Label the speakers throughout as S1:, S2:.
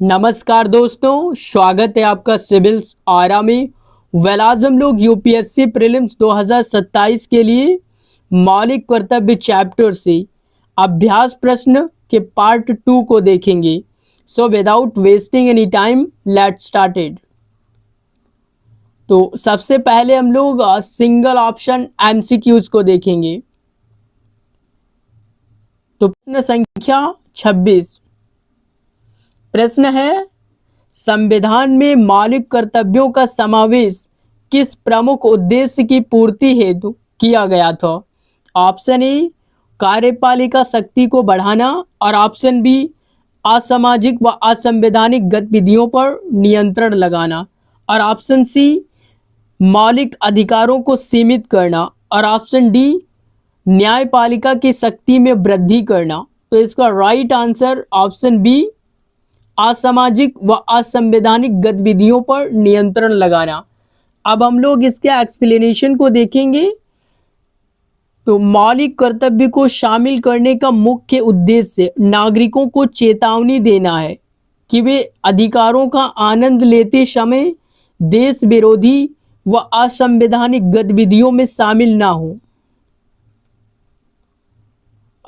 S1: नमस्कार दोस्तों, स्वागत है आपका सिविल्स आरा में। आज हम लोग यूपीएससी प्रीलिम्स 2027 के लिए मौलिक कर्तव्य चैप्टर से अभ्यास प्रश्न के पार्ट 2 को देखेंगे। So without wasting any time let's started. तो सबसे पहले हम लोग सिंगल ऑप्शन एमसीक्यूज को देखेंगे। तो प्रश्न संख्या 26 प्रश्न है, संविधान में मौलिक कर्तव्यों का समावेश किस प्रमुख उद्देश्य की पूर्ति हेतु किया गया था? ऑप्शन ए कार्यपालिका शक्ति को बढ़ाना और ऑप्शन बी असामाजिक व असंवैधानिक गतिविधियों पर नियंत्रण लगाना और ऑप्शन सी मौलिक अधिकारों को सीमित करना और ऑप्शन डी न्यायपालिका की शक्ति में वृद्धि करना। तो इसका राइट आंसर ऑप्शन बी असामाजिक व असंवैधानिक गतिविधियों पर नियंत्रण लगाना। अब हम लोग इसके एक्सप्लेनेशन को देखेंगे। तो मौलिक कर्तव्य को शामिल करने का मुख्य उद्देश्य नागरिकों को चेतावनी देना है कि वे अधिकारों का आनंद लेते समय देश विरोधी व असंवैधानिक गतिविधियों में शामिल ना हो।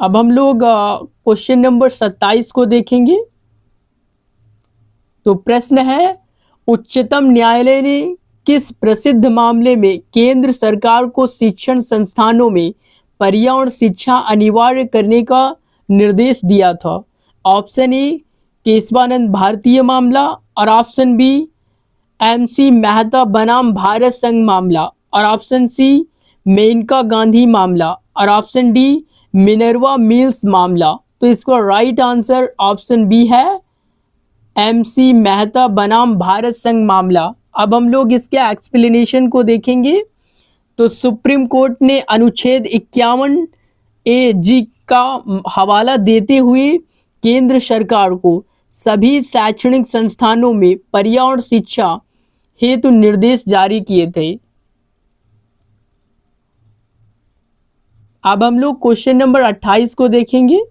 S1: अब हम लोग क्वेश्चन नंबर 27 को देखेंगे। तो प्रश्न है, उच्चतम न्यायालय ने किस प्रसिद्ध मामले में केंद्र सरकार को शिक्षण संस्थानों में पर्यावरण शिक्षा अनिवार्य करने का निर्देश दिया था? ऑप्शन ए केशवानंद भारतीय मामला और ऑप्शन बी MC मेहता बनाम भारत संघ मामला और ऑप्शन सी मेनका गांधी मामला और ऑप्शन डी मिनर्वा मिल्स मामला। तो इसका राइट आंसर ऑप्शन बी है MC मेहता बनाम भारत संघ मामला। अब हम लोग इसके एक्सप्लेनेशन को देखेंगे। तो सुप्रीम कोर्ट ने अनुच्छेद 51A(g) का हवाला देते हुए केंद्र सरकार को सभी शैक्षणिक संस्थानों में पर्यावरण शिक्षा हेतु निर्देश जारी किए थे। अब हम लोग क्वेश्चन नंबर 28 को देखेंगे।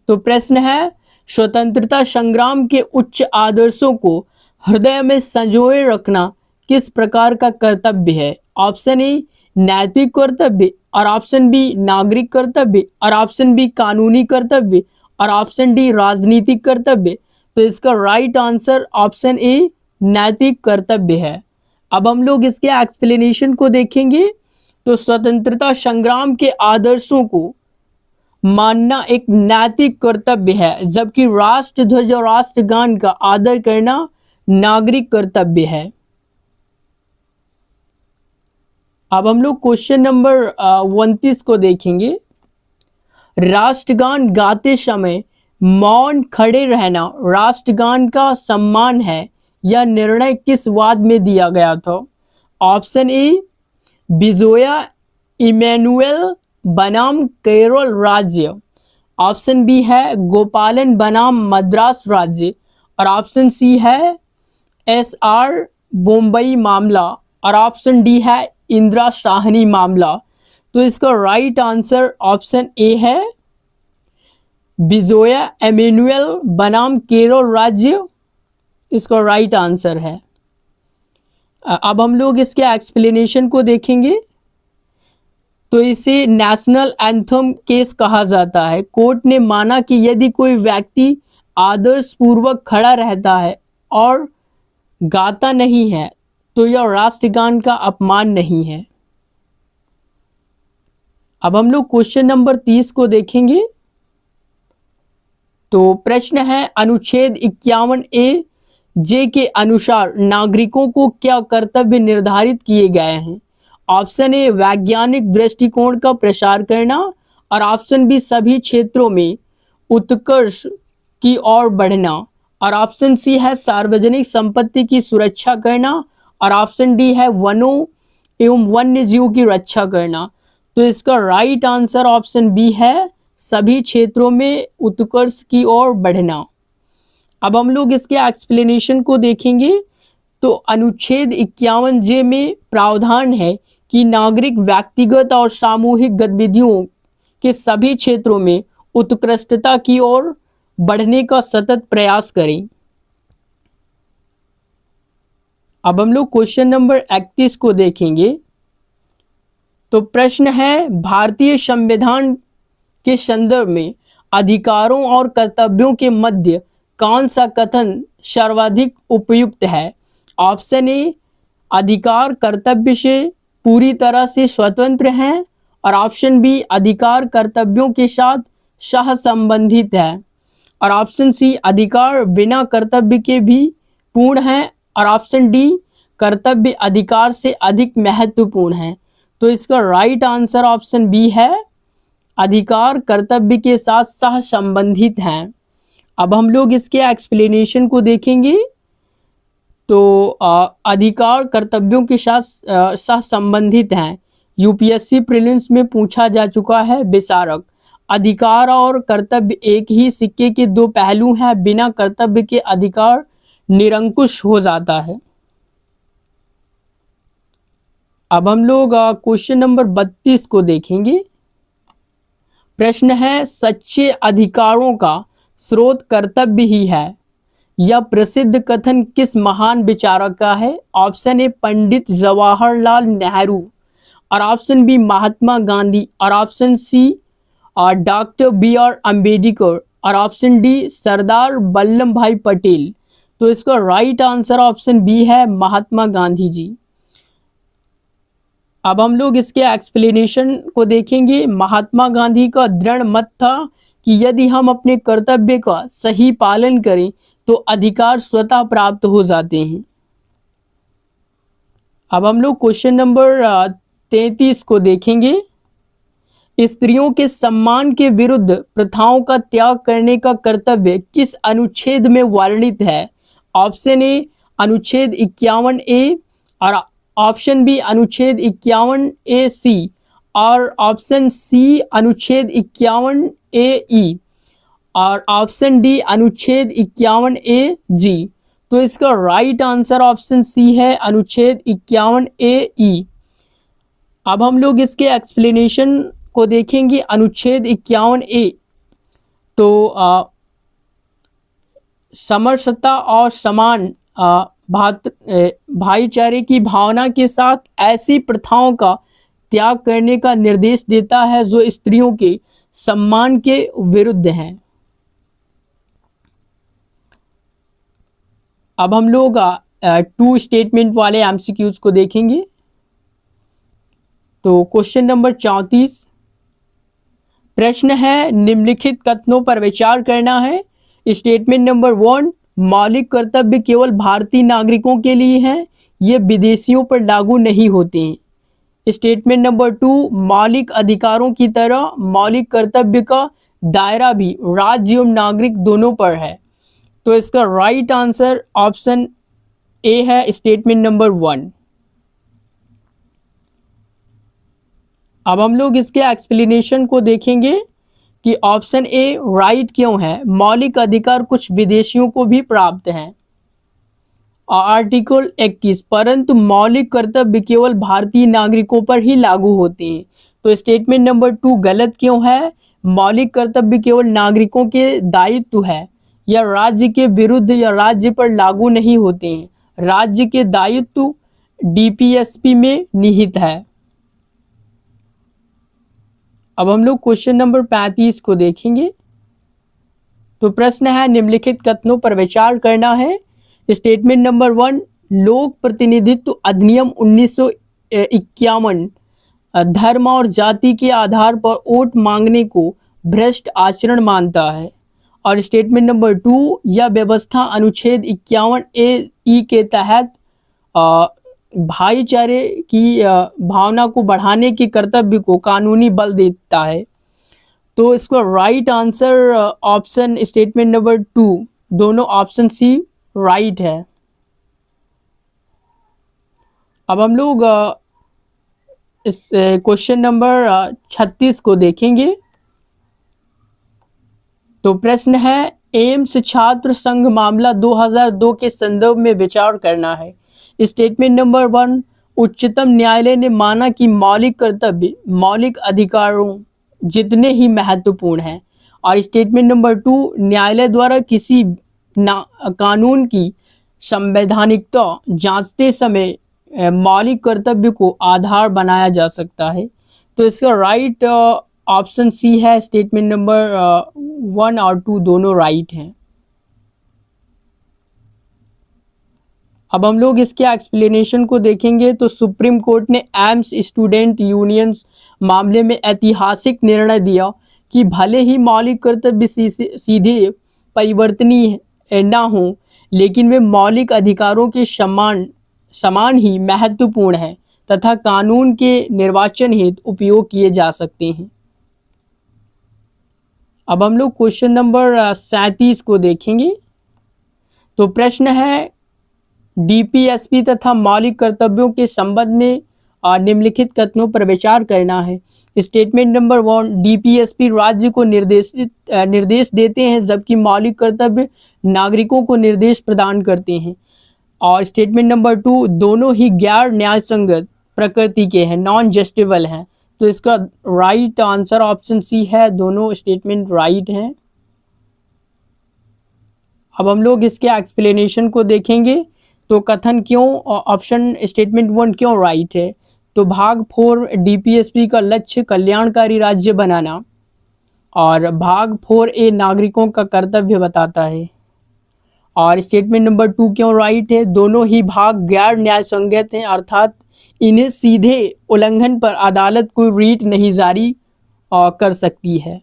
S1: तो प्रश्न है, स्वतंत्रता संग्राम के उच्च आदर्शों को हृदय में संजोए रखना किस प्रकार का कर्तव्य है? ऑप्शन ए नैतिक कर्तव्य और ऑप्शन बी नागरिक कर्तव्य और ऑप्शन बी कानूनी कर्तव्य और ऑप्शन डी राजनीतिक कर्तव्य। तो इसका राइट आंसर ऑप्शन ए नैतिक कर्तव्य है। अब हम लोग इसके एक्सप्लेनेशन को देखेंगे। तो स्वतंत्रता संग्राम के आदर्शों को मानना एक नैतिक कर्तव्य है, जबकि राष्ट्रध्वज और राष्ट्रगान का आदर करना नागरिक कर्तव्य है। अब हम लोग क्वेश्चन नंबर 29 को देखेंगे। राष्ट्रगान गाते समय मौन खड़े रहना राष्ट्रगान का सम्मान है, यह निर्णय किस वाद में दिया गया था? ऑप्शन ए बिजोया इमैनुअल बनाम केरल राज्य, ऑप्शन बी है गोपालन बनाम मद्रास राज्य और ऑप्शन सी है SR बम्बई मामला और ऑप्शन डी है इंदिरा साहनी मामला। तो इसका राइट आंसर ऑप्शन ए है बिजोया इमैनुअल बनाम केरल राज्य, इसका राइट आंसर है। अब हम लोग इसके एक्सप्लेनेशन को देखेंगे। तो इसे नेशनल एंथम केस कहा जाता है। कोर्ट ने माना कि यदि कोई व्यक्ति आदर्श पूर्वक खड़ा रहता है और गाता नहीं है तो यह राष्ट्रगान का अपमान नहीं है। अब हम लोग क्वेश्चन नंबर 30 को देखेंगे। तो प्रश्न है, अनुच्छेद 51A(j) के अनुसार नागरिकों को क्या कर्तव्य निर्धारित किए गए हैं? ऑप्शन ए वैज्ञानिक दृष्टिकोण का प्रसार करना और ऑप्शन बी सभी क्षेत्रों में उत्कर्ष की ओर बढ़ना और ऑप्शन सी है सार्वजनिक संपत्ति की सुरक्षा करना और ऑप्शन डी है वनों एवं वन्य जीव की रक्षा करना। तो इसका राइट आंसर ऑप्शन बी है सभी क्षेत्रों में उत्कर्ष की ओर बढ़ना। अब हम लोग इसके एक्सप्लेनेशन को देखेंगे। तो अनुच्छेद 51J में प्रावधान है कि नागरिक व्यक्तिगत और सामूहिक गतिविधियों के सभी क्षेत्रों में उत्कृष्टता की ओर बढ़ने का सतत प्रयास करें। अब हम लोग क्वेश्चन नंबर 31 को देखेंगे। तो प्रश्न है, भारतीय संविधान के संदर्भ में अधिकारों और कर्तव्यों के मध्य कौन सा कथन सर्वाधिक उपयुक्त है? ऑप्शन ए, अधिकार कर्तव्य से पूरी तरह से स्वतंत्र हैं, और ऑप्शन बी, अधिकार कर्तव्यों के साथ सह संबंधित है, और ऑप्शन सी, अधिकार बिना कर्तव्य के भी पूर्ण है, और ऑप्शन डी, कर्तव्य अधिकार से अधिक महत्वपूर्ण है। तो इसका राइट आंसर ऑप्शन बी है, अधिकार कर्तव्य के साथ सह संबंधित हैं। अब हम लोग इसके एक्सप्लेनेशन को देखेंगे। तो अधिकार कर्तव्यों के साथ सह संबंधित हैं, यूपीएससी प्रीलिम्स में पूछा जा चुका है। बेसारक, अधिकार और कर्तव्य एक ही सिक्के के दो पहलू हैं, बिना कर्तव्य के अधिकार निरंकुश हो जाता है। अब हम लोग क्वेश्चन नंबर 32 को देखेंगे। प्रश्न है, सच्चे अधिकारों का स्रोत कर्तव्य ही है, यह प्रसिद्ध कथन किस महान विचारक का है? ऑप्शन ए, पंडित जवाहरलाल नेहरू, और ऑप्शन बी, महात्मा गांधी, और option C, doctor B R Ambedkar, और ऑप्शन डी, सरदार वल्लभ भाई पटेल। तो इसका राइट आंसर ऑप्शन बी है, महात्मा गांधी जी। अब हम लोग इसके एक्सप्लेनेशन को देखेंगे। महात्मा गांधी का दृढ़ मत था कि यदि हम अपने कर्तव्य का सही पालन करें तो अधिकार स्वतः प्राप्त हो जाते हैं। अब हम लोग क्वेश्चन नंबर 33 को देखेंगे। स्त्रियों के सम्मान के विरुद्ध प्रथाओं का त्याग करने का कर्तव्य किस अनुच्छेद में वर्णित है? ऑप्शन ए, अनुच्छेद 51 ए, और ऑप्शन बी, अनुच्छेद 51 ए सी, और ऑप्शन सी, अनुच्छेद 51 ए ई, और ऑप्शन डी, अनुच्छेद 51 ए जी। तो इसका राइट आंसर ऑप्शन सी है, अनुच्छेद 51 ए ई। अब हम लोग इसके एक्सप्लेनेशन को देखेंगे। अनुच्छेद 51 ए, तो समरसता और समान भाईचारे की भावना के साथ ऐसी प्रथाओं का त्याग करने का निर्देश देता है जो स्त्रियों के सम्मान के विरुद्ध हैं। अब हम लोग 2 स्टेटमेंट वाले एमसीक्यूज को देखेंगे। तो क्वेश्चन नंबर 34 प्रश्न है, निम्नलिखित कथनों पर विचार करना है। स्टेटमेंट नंबर 1, मौलिक कर्तव्य केवल भारतीय नागरिकों के लिए हैं, ये विदेशियों पर लागू नहीं होते हैं। स्टेटमेंट नंबर 2, मौलिक अधिकारों की तरह मौलिक कर्तव्य का दायरा भी राज्य एवं नागरिक दोनों पर है। तो इसका राइट आंसर ऑप्शन ए है, स्टेटमेंट नंबर 1। अब हम लोग इसके एक्सप्लेनेशन को देखेंगे कि ऑप्शन ए राइट क्यों है। मौलिक अधिकार कुछ विदेशियों को भी प्राप्त हैं। आर्टिकल 21, परंतु मौलिक कर्तव्य केवल भारतीय नागरिकों पर ही लागू होते हैं। तो स्टेटमेंट नंबर 2 गलत क्यों है? मौलिक कर्तव्य केवल नागरिकों के दायित्व है, या राज्य के विरुद्ध या राज्य पर लागू नहीं होते हैं। राज्य के दायित्व डीपीएसपी में निहित है। अब हम लोग क्वेश्चन नंबर 35 को देखेंगे। तो प्रश्न है, निम्नलिखित कथनों पर विचार करना है। स्टेटमेंट नंबर 1, लोक प्रतिनिधित्व अधिनियम 1951 धर्म और जाति के आधार पर वोट मांगने को भ्रष्ट आचरण मानता है। और स्टेटमेंट नंबर 2, यह व्यवस्था अनुच्छेद 51 ए ई के तहत भाईचारे की भावना को बढ़ाने के कर्तव्य को कानूनी बल देता है। तो इसका right answer option statement number 2, दोनों ऑप्शन सी राइट है। अब हम लोग इस क्वेश्चन नंबर 36 को देखेंगे। तो प्रश्न है, एम्स छात्र संघ मामला 2002 के संदर्भ में विचार करना है। स्टेटमेंट नंबर 1, उच्चतम न्यायालय ने माना कि मौलिक कर्तव्य मौलिक अधिकारों जितने ही महत्वपूर्ण हैं। और स्टेटमेंट नंबर 2, न्यायालय द्वारा किसी कानून की संवैधानिकता जांचते समय मौलिक कर्तव्य को आधार बनाया जा सकता है। तो इसका राइट ऑप्शन सी है, स्टेटमेंट नंबर 1 और 2 दोनों राइट हैं। अब हम लोग इसके एक्सप्लेनेशन को देखेंगे। तो सुप्रीम कोर्ट ने एम्स स्टूडेंट यूनियंस मामले में ऐतिहासिक निर्णय दिया कि भले ही मौलिक कर्तव्य सीधे परिवर्तनीय ना हो, लेकिन वे मौलिक अधिकारों के समान ही महत्वपूर्ण है तथा कानून के निर्वाचन हेतु उपयोग किए जा सकते हैं। अब हम लोग क्वेश्चन नंबर 37 को देखेंगे। तो प्रश्न है, डीपीएसपी तथा मौलिक कर्तव्यों के संबंध में निम्नलिखित कथनों पर विचार करना है। स्टेटमेंट नंबर 1, डीपीएसपी राज्य को निर्देश देते हैं जबकि मौलिक कर्तव्य नागरिकों को निर्देश प्रदान करते हैं। और स्टेटमेंट नंबर 2, दोनों ही गैर न्यायसंगत प्रकृति के हैं, नॉन जस्टिफिबल हैं। तो इसका राइट आंसर ऑप्शन सी है, दोनों स्टेटमेंट राइट हैं। अब हम लोग इसके एक्सप्लेनेशन को देखेंगे। तो कथन क्यों, ऑप्शन स्टेटमेंट 1 क्यों राइट है। तो भाग 4, डीपीएसपी का लक्ष्य कल्याणकारी राज्य बनाना, और भाग 4A नागरिकों का कर्तव्य बताता है। और स्टेटमेंट नंबर 2 क्यों राइट है, दोनों ही भाग गैर न्याय संगत हैं, अर्थात इन्हें सीधे उल्लंघन पर अदालत कोई रीट नहीं जारी कर सकती है।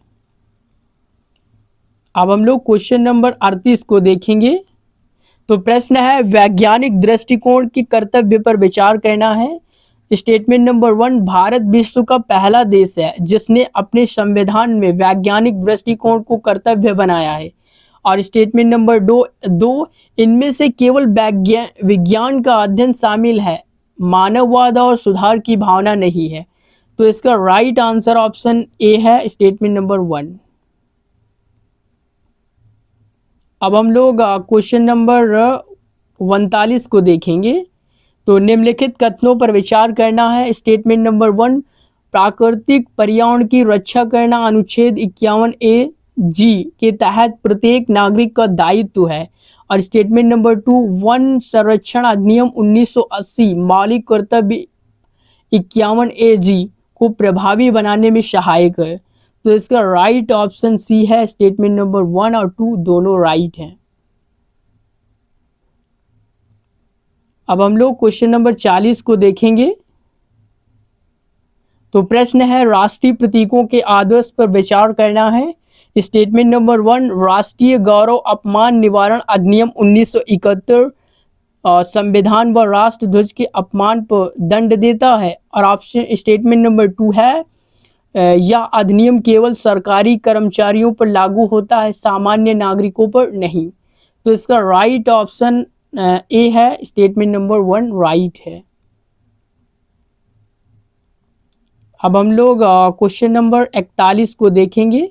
S1: अब हम लोग क्वेश्चन नंबर 38 को देखेंगे। तो प्रश्न है, वैज्ञानिक दृष्टिकोण के कर्तव्य पर विचार करना है। स्टेटमेंट नंबर 1, भारत विश्व का पहला देश है जिसने अपने संविधान में वैज्ञानिक दृष्टिकोण को कर्तव्य बनाया है। और स्टेटमेंट नंबर 2, इनमें से केवल विज्ञान का अध्ययन शामिल है, मानववाद और सुधार की भावना नहीं है। तो इसका राइट आंसर ऑप्शन ए है, स्टेटमेंट नंबर 1। अब हम लोग क्वेश्चन नंबर 39 को देखेंगे। तो निम्नलिखित कथनों पर विचार करना है। स्टेटमेंट नंबर 1, प्राकृतिक पर्यावरण की रक्षा करना अनुच्छेद 51A(G) के तहत प्रत्येक नागरिक का दायित्व है। और स्टेटमेंट नंबर 2, वन संरक्षण अधिनियम 1980 मौलिक कर्तव्य 51A(G) को प्रभावी बनाने में सहायक है। तो इसका राइट ऑप्शन सी है, स्टेटमेंट नंबर 1 और 2 दोनों राइट हैं। अब हम लोग क्वेश्चन नंबर 40 को देखेंगे। तो प्रश्न है, राष्ट्रीय प्रतीकों के आदर्श पर विचार करना है। स्टेटमेंट नंबर 1, राष्ट्रीय गौरव अपमान निवारण अधिनियम 1971 संविधान व राष्ट्र ध्वज के अपमान पर दंड देता है। और ऑप्शन स्टेटमेंट नंबर 2 है, यह अधिनियम केवल सरकारी कर्मचारियों पर लागू होता है, सामान्य नागरिकों पर नहीं। तो इसका राइट ऑप्शन ए है, स्टेटमेंट नंबर 1 राइट है। अब हम लोग क्वेश्चन नंबर 41 को देखेंगे।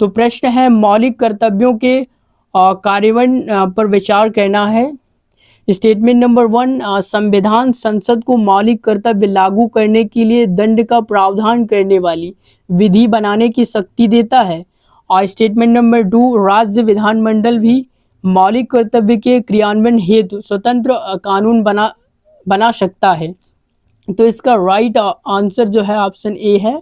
S1: तो प्रश्न है, मौलिक कर्तव्यों के कार्यान्वयन पर विचार करना है। स्टेटमेंट नंबर 1, संविधान संसद को मौलिक कर्तव्य लागू करने के लिए दंड का प्रावधान करने वाली विधि बनाने की शक्ति देता है। और स्टेटमेंट नंबर 2, राज्य विधानमंडल भी मौलिक कर्तव्य के क्रियान्वयन हेतु स्वतंत्र कानून बना सकता है। तो इसका राइट आंसर जो है ऑप्शन ए है।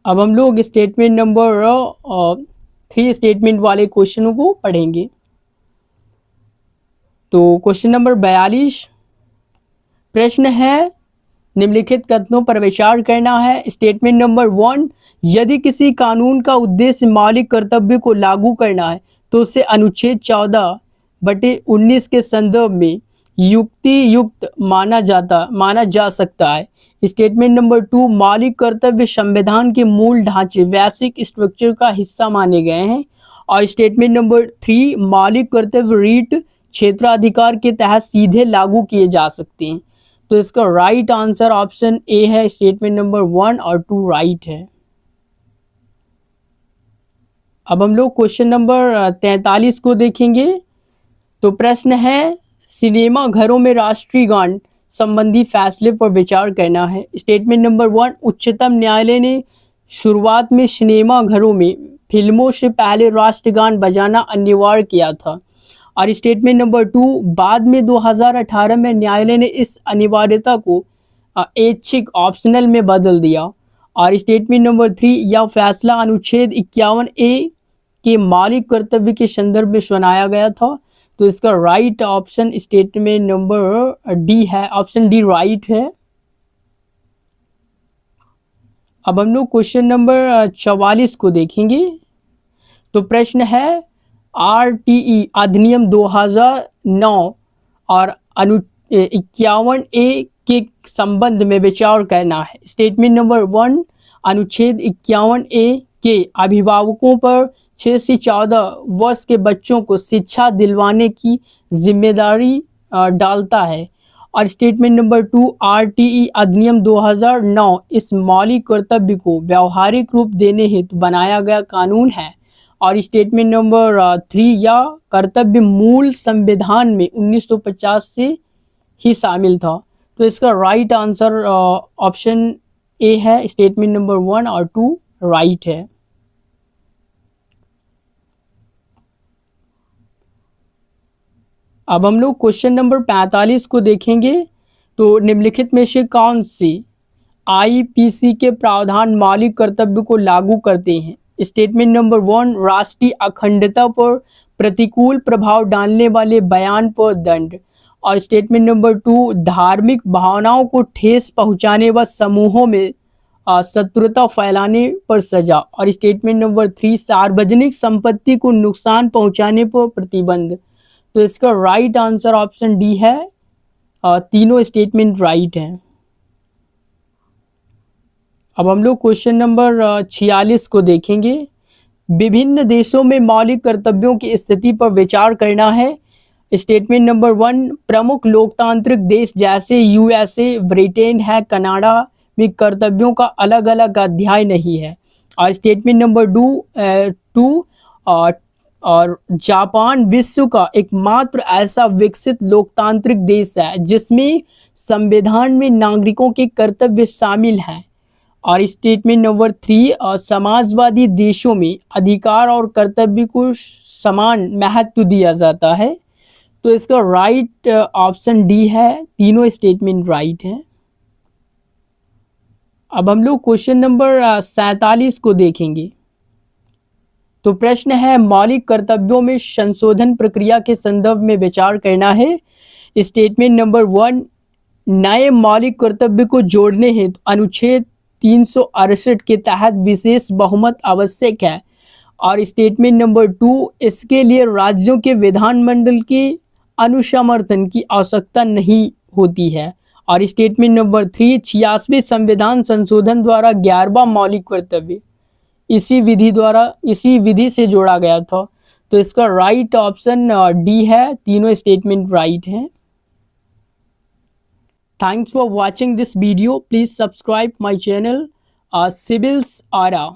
S1: अब हम लोग स्टेटमेंट नंबर 3 स्टेटमेंट वाले क्वेश्चनों को पढ़ेंगे। तो क्वेश्चन नंबर 42 प्रश्न है, निम्नलिखित कथनों पर विचार करना है। स्टेटमेंट नंबर 1, यदि किसी कानून का उद्देश्य मौलिक कर्तव्य को लागू करना है तो उसे अनुच्छेद 14/19 के संदर्भ में युक्तियुक्त माना जा सकता है। स्टेटमेंट नंबर 2, मौलिक कर्तव्य संविधान के मूल ढांचे बेसिक स्ट्रक्चर का हिस्सा माने गए हैं। और स्टेटमेंट नंबर 3, मौलिक कर्तव्य रीट क्षेत्राधिकार के तहत सीधे लागू किए जा सकते हैं। तो इसका राइट आंसर ऑप्शन ए है, स्टेटमेंट नंबर 1 और 2 राइट है। अब हम लोग क्वेश्चन नंबर 43 को देखेंगे। तो प्रश्न है, सिनेमा घरों में राष्ट्रीय गान संबंधी फैसले पर विचार करना है। स्टेटमेंट नंबर 1, उच्चतम न्यायालय ने शुरुआत में सिनेमा घरों में फिल्मों से पहले राष्ट्रगान बजाना अनिवार्य किया था। और स्टेटमेंट नंबर 2, बाद में 2018 में न्यायालय ने इस अनिवार्यता को ऐच्छिक ऑप्शनल में बदल दिया। और स्टेटमेंट नंबर 3, यह फैसला अनुच्छेद 51A के मौलिक कर्तव्य के संदर्भ में सुनाया गया था। तो इसका right option statement number D है, ऑप्शन डी राइट है। अब हम लोग क्वेश्चन नंबर 44 को देखेंगे। तो प्रश्न है RTE अधिनियम 2009 और अनु 51A के संबंध में विचार करना है। स्टेटमेंट नंबर 1, अनुच्छेद 51A के अभिभावकों पर 6 से 14 वर्ष के बच्चों को शिक्षा दिलवाने की जिम्मेदारी डालता है। और स्टेटमेंट नंबर 2, RTE अधिनियम 2009 इस मौलिक कर्तव्य को व्यावहारिक रूप देने हेतु बनाया गया कानून है। और स्टेटमेंट नंबर 3, यह कर्तव्य मूल संविधान में 1950 से ही शामिल था। तो इसका राइट आंसर ऑप्शन ए है, स्टेटमेंट नंबर 1 और 2 राइट है। अब हम लोग क्वेश्चन नंबर 45 को देखेंगे। तो निम्नलिखित में से कौन सी IPC के प्रावधान मौलिक कर्तव्य को लागू करते हैं? स्टेटमेंट नंबर 1, राष्ट्रीय अखंडता पर प्रतिकूल प्रभाव डालने वाले बयान पर दंड। और स्टेटमेंट नंबर 2, धार्मिक भावनाओं को ठेस पहुंचाने व समूहों में शत्रुता फैलाने पर सजा। और स्टेटमेंट नंबर 3, सार्वजनिक संपत्ति को नुकसान पहुंचाने पर प्रतिबंध। तो इसका राइट आंसर ऑप्शन डी है, तीनों स्टेटमेंट राइट हैं। अब हम लोग क्वेश्चन नंबर 46 को देखेंगे। विभिन्न देशों में मौलिक कर्तव्यों की स्थिति पर विचार करना है। स्टेटमेंट नंबर 1, प्रमुख लोकतांत्रिक देश जैसे USA, ब्रिटेन है, कनाडा में कर्तव्यों का अलग अलग अध्याय नहीं है। और स्टेटमेंट नंबर 2 और जापान विश्व का एकमात्र ऐसा विकसित लोकतांत्रिक देश है जिसमें संविधान में नागरिकों के कर्तव्य शामिल हैं। और स्टेटमेंट नंबर 3, समाजवादी देशों में अधिकार और कर्तव्य को समान महत्व दिया जाता है। तो इसका राइट ऑप्शन डी है, तीनों स्टेटमेंट राइट हैं। अब हम लोग क्वेश्चन नंबर 47 को देखेंगे। तो प्रश्न है, मौलिक कर्तव्यों में संशोधन प्रक्रिया के संदर्भ में विचार करना है। स्टेटमेंट नंबर 1, नए मौलिक कर्तव्य को जोड़ने हेतु अनुच्छेद 368 के तहत विशेष बहुमत आवश्यक है। और स्टेटमेंट नंबर 2, इसके लिए राज्यों के विधानमंडल के अनुसमर्थन की आवश्यकता नहीं होती है। और स्टेटमेंट नंबर 3, 86वें संविधान संशोधन द्वारा 11वां मौलिक कर्तव्य इसी विधि से जोड़ा गया था। तो इसका राइट ऑप्शन डी है, तीनों स्टेटमेंट राइट हैं। Thanks for watching this video. Please subscribe my channel Civils Ara.